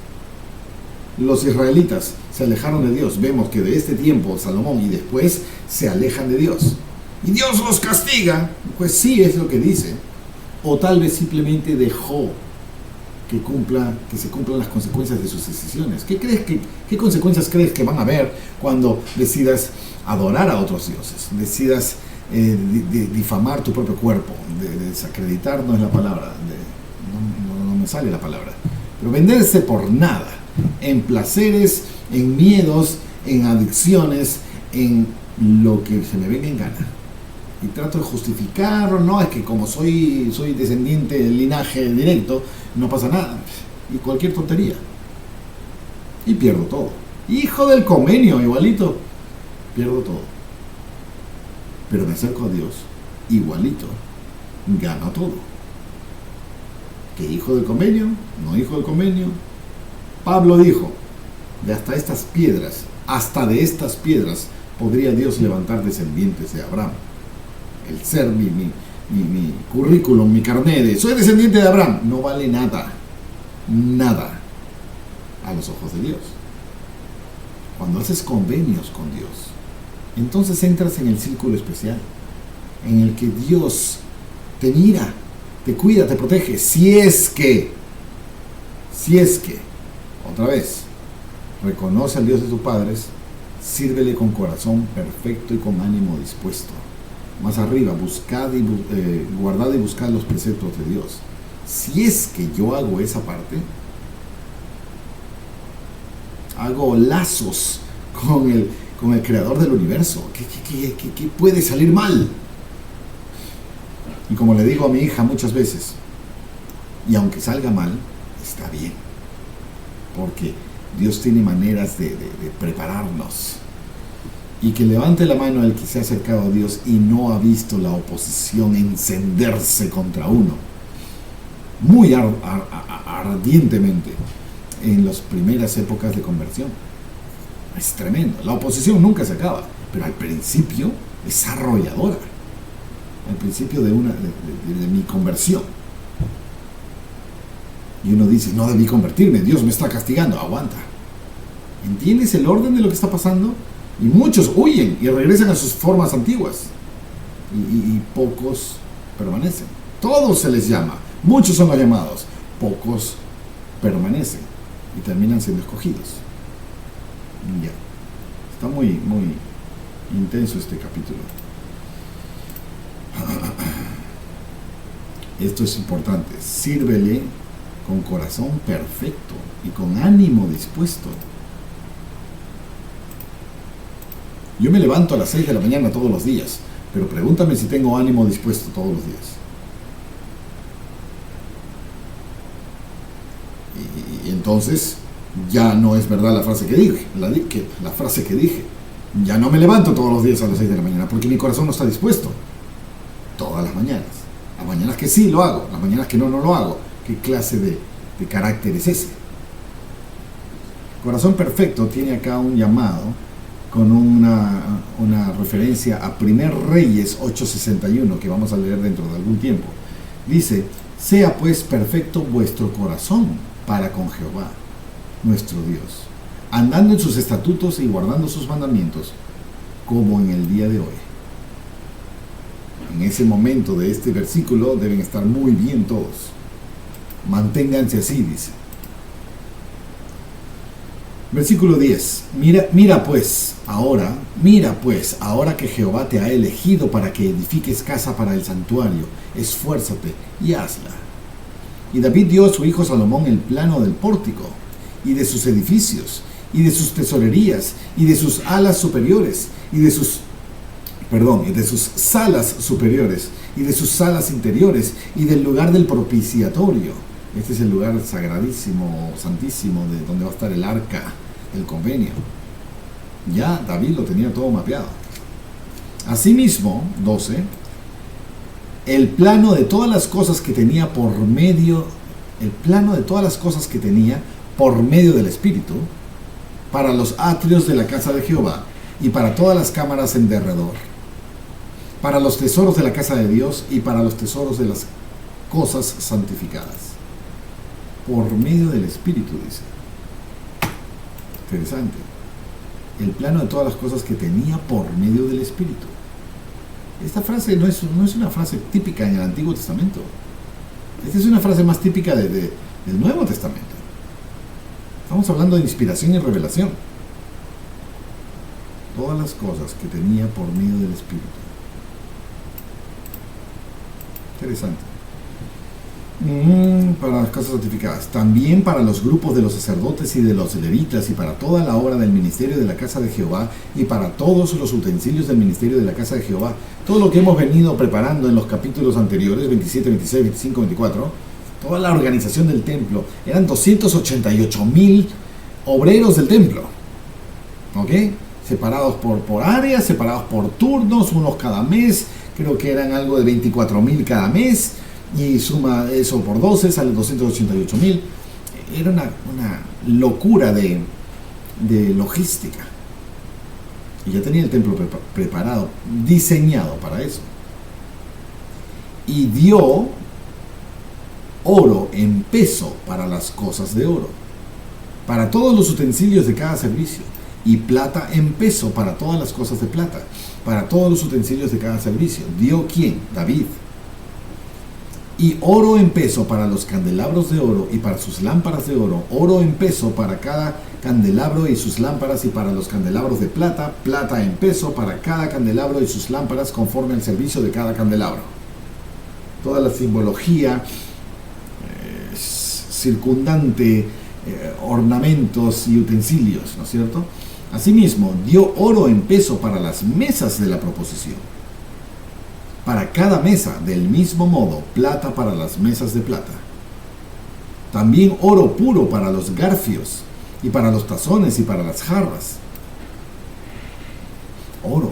Los israelitas se alejaron de Dios. Vemos que de este tiempo, Salomón, y después se alejan de Dios. Y Dios los castiga. Pues sí, es lo que dice. O tal vez simplemente dejó que se cumplan las consecuencias de sus decisiones. ¿Qué consecuencias crees que van a haber cuando decidas adorar a otros dioses? Decidas difamar tu propio cuerpo, desacreditar no es la palabra, no me sale la palabra, pero venderse por nada, en placeres, en miedos, en adicciones, en lo que se me venga en gana. Y trato de justificarlo, no, es que como soy descendiente del linaje directo, no pasa nada, y cualquier tontería. Y pierdo todo. Hijo del convenio, igualito, pierdo todo. Pero me acerco a Dios, igualito, gano todo. ¿Qué hijo del convenio? No hijo del convenio. Pablo dijo, hasta de estas piedras podría Dios levantar descendientes de Abraham. El ser mi currículum, mi carnet de soy descendiente de Abraham, no vale nada, nada a los ojos de Dios. Cuando haces convenios con Dios, entonces entras en el círculo especial, en el que Dios te mira, te cuida, te protege, si es que, otra vez, reconoce al Dios de tus padres, sírvele con corazón perfecto y con ánimo dispuesto. Más arriba, guardad y buscad los preceptos de Dios. Si es que yo hago esa parte, hago lazos con el creador del universo. ¿Qué puede salir mal? Y como le digo a mi hija muchas veces, y aunque salga mal, está bien, porque Dios tiene maneras de prepararnos. Y que levante la mano el que se ha acercado a Dios y no ha visto la oposición encenderse contra uno muy ardientemente en las primeras épocas de conversión. Es tremendo. La oposición nunca se acaba, pero al principio es arrolladora. Al principio de mi conversión. Y uno dice, no debí convertirme, Dios me está castigando. Aguanta. ¿Entiendes el orden de lo que está pasando? Y muchos huyen y regresan a sus formas antiguas. Y pocos permanecen. Todos se les llama. Muchos son los llamados. Pocos permanecen y terminan siendo escogidos. Ya. Está muy, muy intenso este capítulo. Esto es importante. Sírvele con corazón perfecto y con ánimo dispuesto. Yo me levanto a las 6 de la mañana todos los días, pero pregúntame si tengo ánimo dispuesto todos los días. Y entonces ya no es verdad la frase que dije, la frase que dije. Ya no me levanto todos los días a las 6 de la mañana porque mi corazón no está dispuesto. Todas las mañanas. Las mañanas que sí lo hago, las mañanas que no lo hago. ¿Qué clase de carácter es ese? Corazón perfecto tiene acá un llamado con una referencia a 1 Reyes 8:61 que vamos a leer dentro de algún tiempo. Dice, sea pues perfecto vuestro corazón para con Jehová, nuestro Dios, andando en sus estatutos y guardando sus mandamientos, como en el día de hoy. En ese momento de este versículo deben estar muy bien todos. Manténganse así, dice. Versículo 10. Mira pues ahora que Jehová te ha elegido para que edifiques casa para el santuario, esfuérzate y hazla. Y David dio a su hijo Salomón el plano del pórtico y de sus edificios, y de sus tesorerías, y de sus alas superiores, y de sus salas superiores, y de sus salas interiores, y del lugar del propiciatorio. Este es el lugar sagradísimo, santísimo, de donde va a estar el arca del convenio. Ya David lo tenía todo mapeado. Asimismo, 12, el plano de todas las cosas que tenía por medio del Espíritu, para los atrios de la casa de Jehová, y para todas las cámaras en derredor, para los tesoros de la casa de Dios, y para los tesoros de las cosas santificadas. Por medio del Espíritu, dice. Interesante. El plano de todas las cosas que tenía por medio del Espíritu. Esta frase no es una frase típica en el Antiguo Testamento. Esta es una frase más típica del Nuevo Testamento. Estamos hablando de inspiración y revelación. Todas las cosas que tenía por medio del Espíritu. Interesante. Para las cosas santificadas. También para los grupos de los sacerdotes y de los levitas, y para toda la obra del ministerio de la casa de Jehová, y para todos los utensilios del ministerio de la casa de Jehová. Todo lo que hemos venido preparando en los capítulos anteriores, 27, 26, 25, 24, toda la organización del templo. Eran 288,000 obreros del templo. ¿Ok? Separados por áreas, separados por turnos, unos cada mes. Creo que eran algo de 24,000 cada mes. Y suma eso por 12, sale 288,000. Era una locura de logística. Y ya tenía el templo preparado, diseñado para eso. Y dio oro en peso para las cosas de oro, para todos los utensilios de cada servicio, y plata en peso para todas las cosas de plata, para todos los utensilios de cada servicio. ¿Dio quién? David. Y oro en peso para los candelabros de oro y para sus lámparas de oro, oro en peso para cada candelabro y sus lámparas, y para los candelabros de plata, plata en peso para cada candelabro y sus lámparas, conforme al servicio de cada candelabro. Toda la simbología circundante, ornamentos y utensilios, ¿no es cierto? Asimismo, dio oro en peso para las mesas de la proposición, para cada mesa, del mismo modo, plata para las mesas de plata. También oro puro para los garfios, y para los tazones, y para las jarras. Oro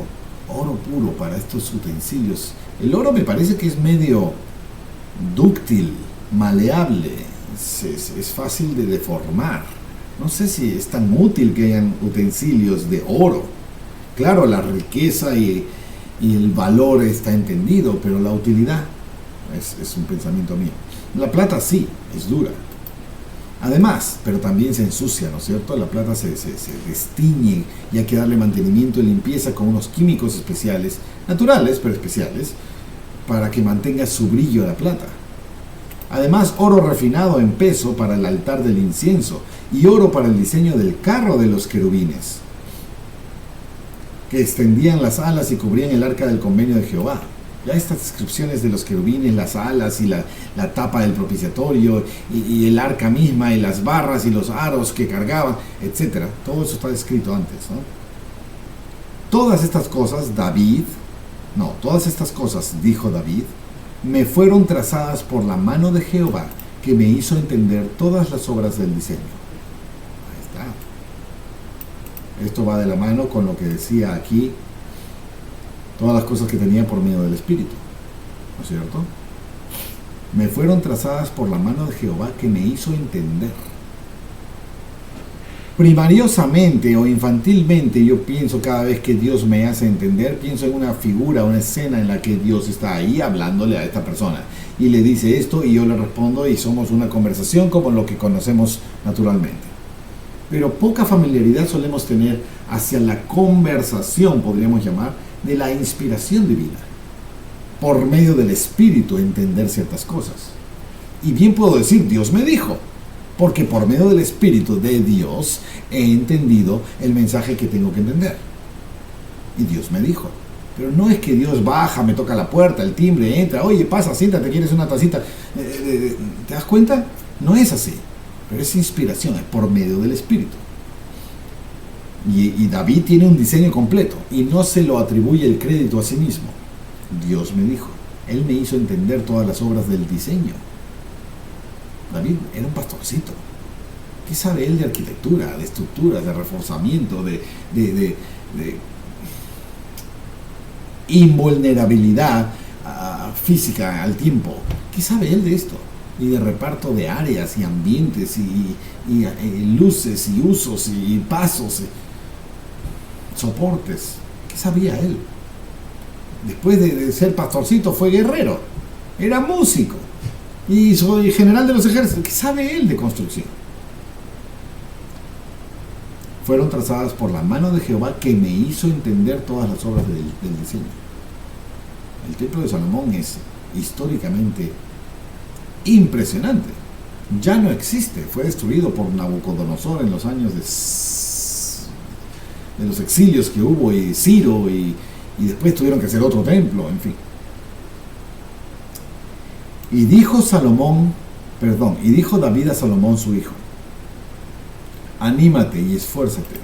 puro para estos utensilios. El oro me parece que es medio dúctil, maleable, es fácil de deformar. No sé si es tan útil que hayan utensilios de oro. Claro, la riqueza y el valor está entendido, pero la utilidad es un pensamiento mío. La plata sí, es dura. Además, pero también se ensucia, ¿no es cierto? La plata se destiñe y hay que darle mantenimiento y limpieza con unos químicos especiales, naturales pero especiales, para que mantenga su brillo a la plata. Además, oro refinado en peso para el altar del incienso, y oro para el diseño del carro de los querubines, que extendían las alas y cubrían el arca del convenio de Jehová. Ya estas descripciones de los querubines, las alas y la tapa del propiciatorio, y el arca misma, y las barras y los aros que cargaban, etc. Todo eso está descrito antes, ¿no? Todas estas cosas, dijo David, me fueron trazadas por la mano de Jehová, que me hizo entender todas las obras del diseño. Ahí está. Esto va de la mano con lo que decía aquí, todas las cosas que tenía por medio del Espíritu, ¿no es cierto? Me fueron trazadas por la mano de Jehová, que me hizo entender. Primariosamente o infantilmente, yo pienso, cada vez que Dios me hace entender, pienso en una figura, una escena en la que Dios está ahí hablándole a esta persona y le dice esto, y yo le respondo, y somos una conversación como lo que conocemos naturalmente. Pero poca familiaridad solemos tener hacia la conversación, podríamos llamar, de la inspiración divina, por medio del Espíritu, entender ciertas cosas. Y bien puedo decir, Dios me dijo, porque por medio del Espíritu de Dios he entendido el mensaje que tengo que entender. Y Dios me dijo. Pero no es que Dios baja, me toca la puerta, el timbre, entra, oye, pasa, siéntate, ¿quieres una tacita? ¿Te das cuenta? No es así. Pero es inspiración, es por medio del Espíritu. Y David tiene un diseño completo y no se lo atribuye el crédito a sí mismo. Dios me dijo, Él me hizo entender todas las obras del diseño. David era un pastorcito. ¿Qué sabe él de arquitectura, de estructuras, de reforzamiento, de invulnerabilidad física al tiempo? ¿Qué sabe él de esto? Y de reparto de áreas y ambientes y luces y usos y pasos, soportes. ¿Qué sabía él? Después de ser pastorcito fue guerrero, era músico y soy general de los ejércitos. ¿Qué sabe él de construcción? Fueron trazadas por la mano de Jehová, que me hizo entender todas las obras del diseño. El templo de Salomón es históricamente impresionante. Ya no existe, fue destruido por Nabucodonosor en los años de los exilios que hubo, y Ciro, y después tuvieron que hacer otro templo, en fin. Y dijo David a Salomón su hijo: anímate y esfuérzate,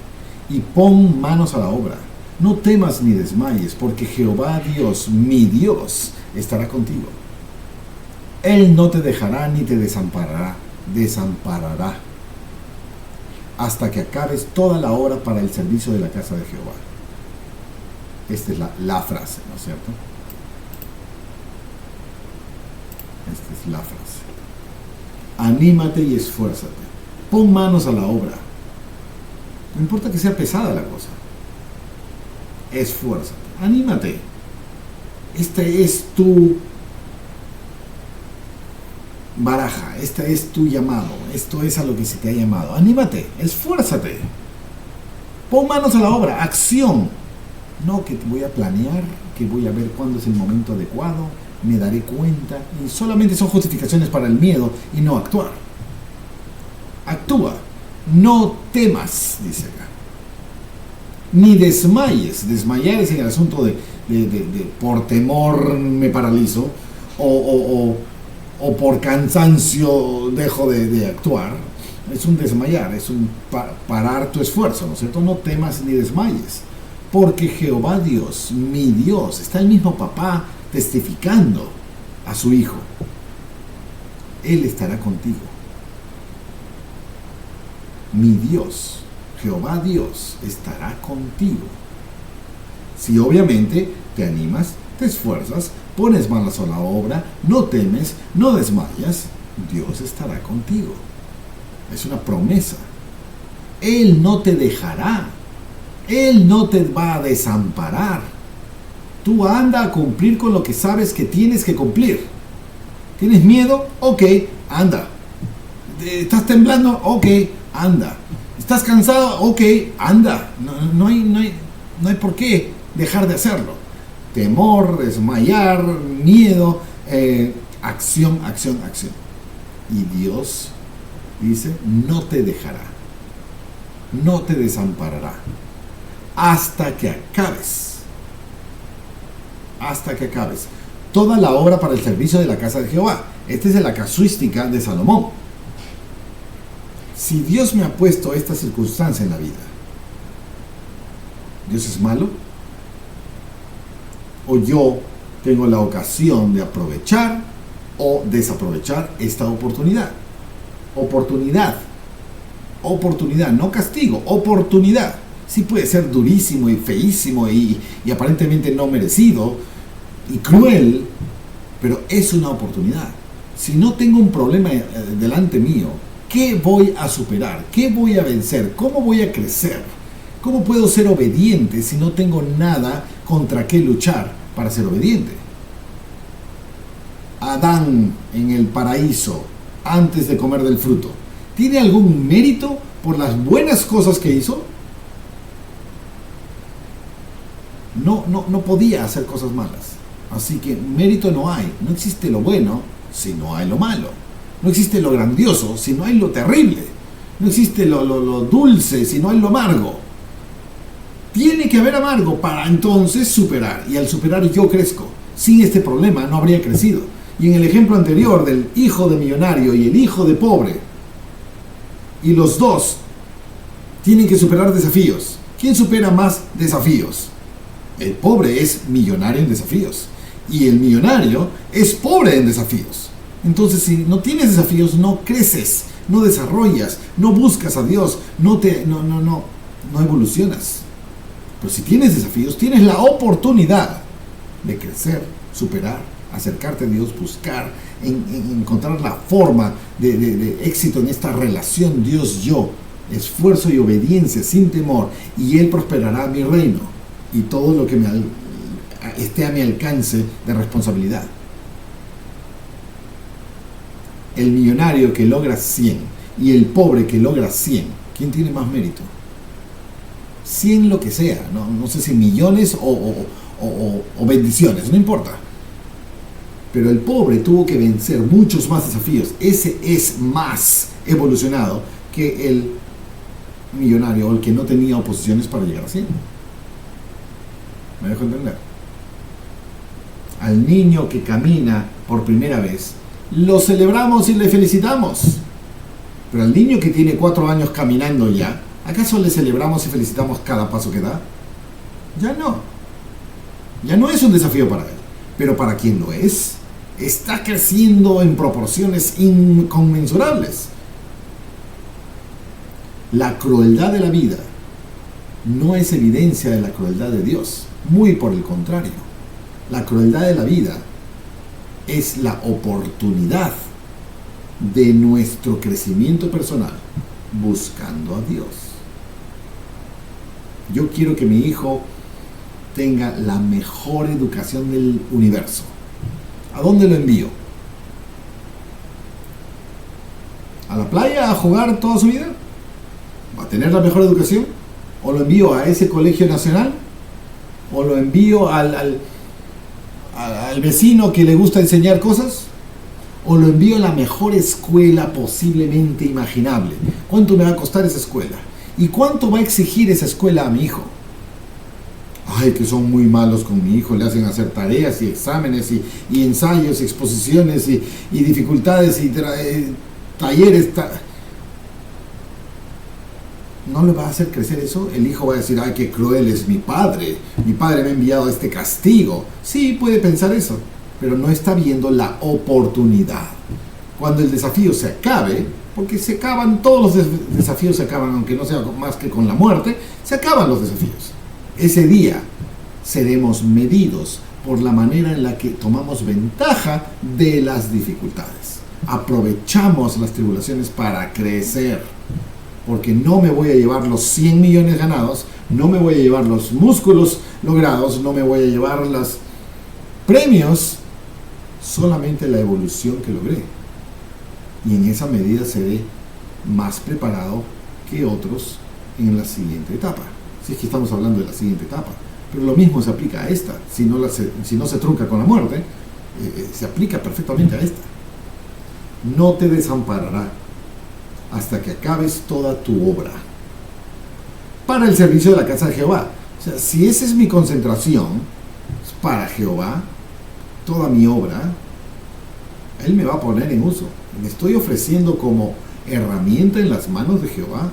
y pon manos a la obra. No temas ni desmayes, porque Jehová Dios, mi Dios, estará contigo. Él no te dejará ni te desamparará, hasta que acabes toda la obra para el servicio de la casa de Jehová. Esta es la frase, ¿no es cierto? Esta es la frase. Anímate y esfuérzate. Pon manos a la obra. No importa que sea pesada la cosa. Esfuérzate. Anímate. Este es tu baraja. Este es tu llamado. Esto es a lo que se te ha llamado. Anímate. Esfuérzate. Pon manos a la obra. Acción. No que voy a planear, que voy a ver cuándo es el momento adecuado, me daré cuenta. Y solamente son justificaciones para el miedo y no actuar. Actúa. No temas, dice acá. Ni desmayes. Desmayar es el asunto de por temor me paralizo, o por cansancio dejo de actuar. Es un desmayar, es un parar tu esfuerzo, ¿no es cierto? No temas ni desmayes, porque Jehová Dios, mi Dios, está el mismo papá testificando a su hijo. Él estará contigo. Mi Dios, Jehová Dios, estará contigo. Si obviamente te animas, te esfuerzas, pones manos a la obra, no temes, no desmayas, Dios estará contigo. Es una promesa. Él no te dejará. Él no te va a desamparar. Tú anda a cumplir con lo que sabes que tienes que cumplir. ¿Tienes miedo? Ok, anda. ¿Estás temblando? Ok, anda. ¿Estás cansado? Ok, anda. No hay por qué dejar de hacerlo. Temor, desmayar, miedo, acción. Y Dios dice, no te dejará, no te desamparará, hasta que acabes toda la obra para el servicio de la casa de Jehová. Esta es la casuística de Salomón. Si Dios me ha puesto esta circunstancia en la vida, ¿Dios es malo? ¿O yo tengo la ocasión de aprovechar o desaprovechar esta oportunidad? Oportunidad, no castigo, oportunidad. Sí puede ser durísimo y feísimo y aparentemente no merecido y cruel, pero es una oportunidad. Si no tengo un problema delante mío, ¿qué voy a superar? ¿Qué voy a vencer? ¿Cómo voy a crecer? ¿Cómo puedo ser obediente si no tengo nada contra qué luchar para ser obediente? Adán en el paraíso, antes de comer del fruto, ¿tiene algún mérito por las buenas cosas que hizo? No podía hacer cosas malas. Así que mérito no hay. No existe lo bueno si no hay lo malo. No existe lo grandioso si no hay lo terrible. No existe lo dulce si no hay lo amargo. Tiene que haber amargo para entonces superar. Y al superar yo crezco. Sin este problema no habría crecido. Y en el ejemplo anterior del hijo de millonario y el hijo de pobre, y los dos tienen que superar desafíos. ¿Quién supera más desafíos? El pobre es millonario en desafíos y el millonario es pobre en desafíos. Entonces, si no tienes desafíos, no creces, no desarrollas, no buscas a Dios, no evolucionas. Pero si tienes desafíos, tienes la oportunidad de crecer, superar, acercarte a Dios, buscar, encontrar la forma de éxito en esta relación Dios-yo, esfuerzo y obediencia sin temor, y Él prosperará mi reino y todo lo que esté a mi alcance de responsabilidad. El millonario que logra 100 y el pobre que logra 100, ¿quién tiene más mérito? 100 lo que sea, no sé si millones o bendiciones, no importa. Pero el pobre tuvo que vencer muchos más desafíos. Ese es más evolucionado que el millonario o el que no tenía oposiciones para llegar a 100. ¿Me dejo entender? Al niño que camina por primera vez, lo celebramos y le felicitamos. Pero al niño que tiene 4 años caminando ya, ¿acaso le celebramos y felicitamos cada paso que da? Ya no. Ya no es un desafío para él. Pero para quien lo es, está creciendo en proporciones inconmensurables. La crueldad de la vida no es evidencia de la crueldad de Dios. Muy por el contrario. La crueldad de la vida es la oportunidad de nuestro crecimiento personal buscando a Dios. Yo quiero que mi hijo tenga la mejor educación del universo. ¿A dónde lo envío? ¿A la playa a jugar toda su vida? ¿Va a tener la mejor educación? ¿O lo envío a ese colegio nacional? ¿O lo envío al vecino que le gusta enseñar cosas? ¿O lo envío a la mejor escuela posiblemente imaginable? ¿Cuánto me va a costar esa escuela? ¿Y cuánto va a exigir esa escuela a mi hijo? Ay, que son muy malos con mi hijo, le hacen hacer tareas y exámenes y ensayos y exposiciones y dificultades y talleres. ¿No le va a hacer crecer eso? El hijo va a decir, ay, qué cruel es mi padre me ha enviado a este castigo. Sí, puede pensar eso, pero no está viendo la oportunidad. Cuando el desafío se acabe, porque se acaban, todos los desafíos se acaban, aunque no sea más que con la muerte, se acaban los desafíos. Ese día seremos medidos por la manera en la que tomamos ventaja de las dificultades. Aprovechamos las tribulaciones para crecer, porque no me voy a llevar los 100 millones ganados, no me voy a llevar los músculos logrados, no me voy a llevar los premios, solamente la evolución que logré. Y en esa medida seré más preparado que otros en la siguiente etapa. Si es que estamos hablando de la siguiente etapa. Pero lo mismo se aplica a esta. Si no se trunca con la muerte, se aplica perfectamente a esta. No te desamparará hasta que acabes toda tu obra para el servicio de la casa de Jehová. O sea, si esa es mi concentración para Jehová, toda mi obra, Él me va a poner en uso. Me estoy ofreciendo como herramienta en las manos de Jehová.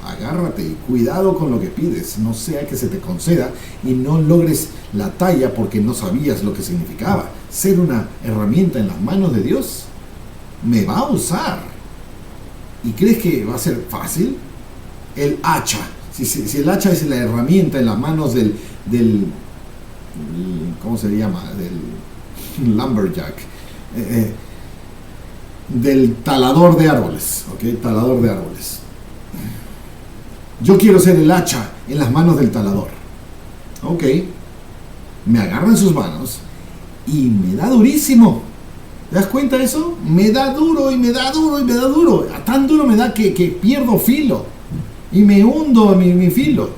Agárrate y cuidado con lo que pides, no sea que se te conceda y no logres la talla porque no sabías lo que significaba. Ser una herramienta en las manos de Dios, me va a usar. ¿Y crees que va a ser fácil? El hacha, si el hacha es la herramienta en las manos del ¿cómo se llama? Del lumberjack, del talador de árboles, ¿ok? Talador de árboles. Yo quiero ser el hacha en las manos del talador. Ok. Me agarra en sus manos y me da durísimo. ¿Te das cuenta de eso? Me da duro y me da duro y me da duro. Tan duro me da que pierdo filo. Y me hundo en mi filo.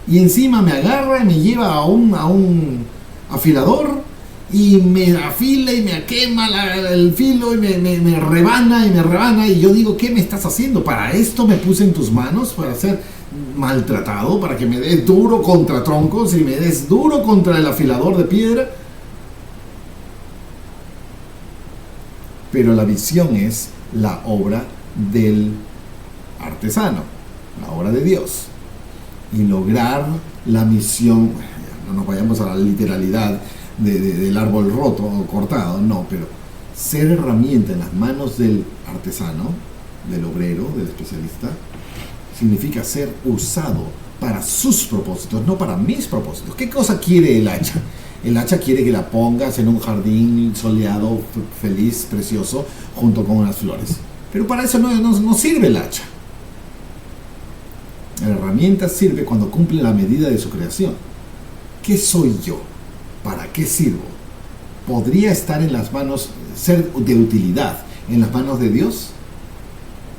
Y encima me agarra y me lleva a un afilador y me afila y me quema el filo y me rebana y me rebana. Y yo digo, ¿qué me estás haciendo? ¿Para esto me puse en tus manos? ¿Para ser maltratado? ¿Para que me des duro contra troncos y me des duro contra el afilador de piedra? Pero la visión es la obra del artesano, la obra de Dios. y lograr la misión. No nos vayamos a la literalidad del árbol roto o cortado, no, pero ser herramienta en las manos del artesano, del obrero, del especialista, significa ser usado para sus propósitos, no para mis propósitos. ¿Qué cosa quiere el hacha? El hacha quiere que la pongas en un jardín soleado, feliz, precioso, junto con unas flores. Pero para eso no sirve el hacha. La herramienta sirve cuando cumple la medida de su creación. ¿Qué soy yo? ¿Para qué sirvo? ¿Podría estar en las manos, ser de utilidad en las manos de Dios?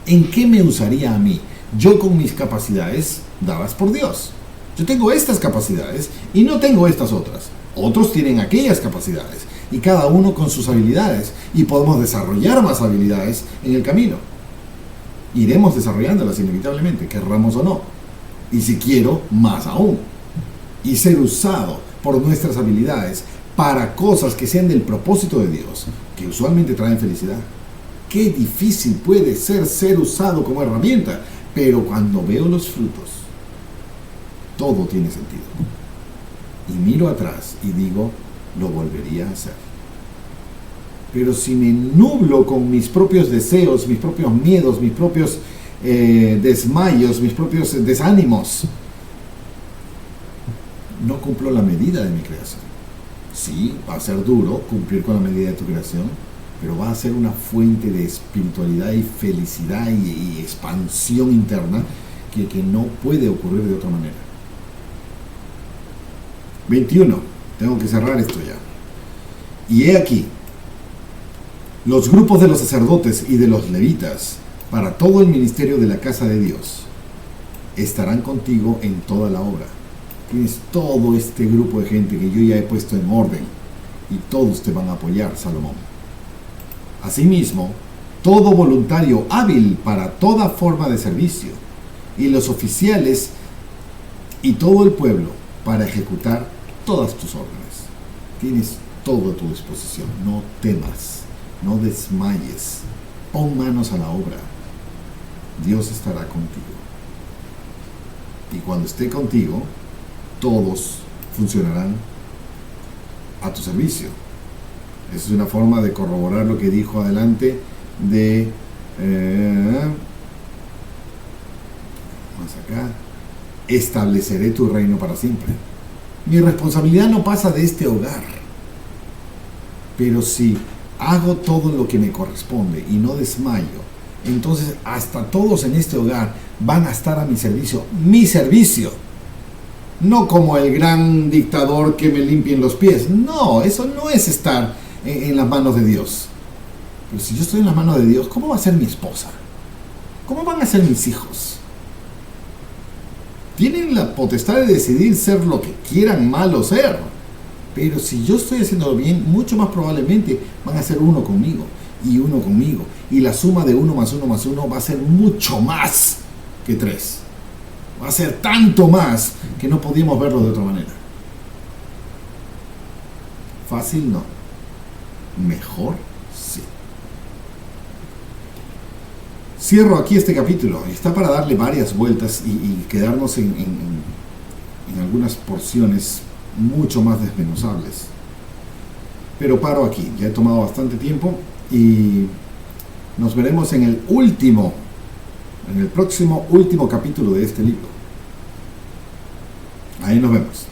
¿En qué me usaría a mí? Yo con mis capacidades dadas por Dios. Yo tengo estas capacidades y no tengo estas otras. Otros tienen aquellas capacidades y cada uno con sus habilidades, y podemos desarrollar más habilidades en el camino. Iremos desarrollándolas inevitablemente, querramos o no. Y si quiero, más aún. Y ser usado por nuestras habilidades para cosas que sean del propósito de Dios, que usualmente traen felicidad. Qué difícil puede ser usado como herramienta, pero cuando veo los frutos, todo tiene sentido. Y miro atrás y digo, lo volvería a hacer. Pero si me nublo con mis propios deseos, mis propios miedos, mis propios desmayos, mis propios desánimos, no cumplo la medida de mi creación. Sí, va a ser duro cumplir con la medida de tu creación, pero va a ser una fuente de espiritualidad y felicidad y expansión interna que no puede ocurrir de otra manera. 21. Tengo que cerrar esto ya. Y he aquí, los grupos de los sacerdotes y de los levitas, para todo el ministerio de la casa de Dios, estarán contigo en toda la obra. Tienes todo este grupo de gente que yo ya he puesto en orden, y todos te van a apoyar, Salomón. Asimismo, todo voluntario hábil para toda forma de servicio, y los oficiales y todo el pueblo para ejecutar todas tus órdenes. Tienes todo a tu disposición. No temas, no desmayes, pon manos a la obra. Dios estará contigo. Y cuando esté contigo, todos funcionarán a tu servicio. Esa es una forma de corroborar lo que dijo adelante de más acá, estableceré tu reino para siempre. Mi responsabilidad no pasa de este hogar, pero si hago todo lo que me corresponde y no desmayo, entonces hasta todos en este hogar van a estar a mi servicio. Mi servicio, no como el gran dictador que me limpien los pies. No, eso no es estar en las manos de Dios. Pero si yo estoy en las manos de Dios, ¿cómo va a ser mi esposa? ¿Cómo van a ser mis hijos? Tienen la potestad de decidir ser lo que quieran mal o ser. Pero si yo estoy haciéndolo bien, mucho más probablemente van a ser uno conmigo y uno conmigo. Y la suma de 1 más 1 más 1 va a ser mucho más que 3. Va a ser tanto más que no podíamos verlo de otra manera. Fácil no. Mejor sí. Cierro aquí este capítulo. Está para darle varias vueltas y quedarnos en algunas porciones mucho más desmenuzables. Pero paro aquí. Ya he tomado bastante tiempo y nos veremos en el próximo último capítulo de este libro. Ahí nos vemos.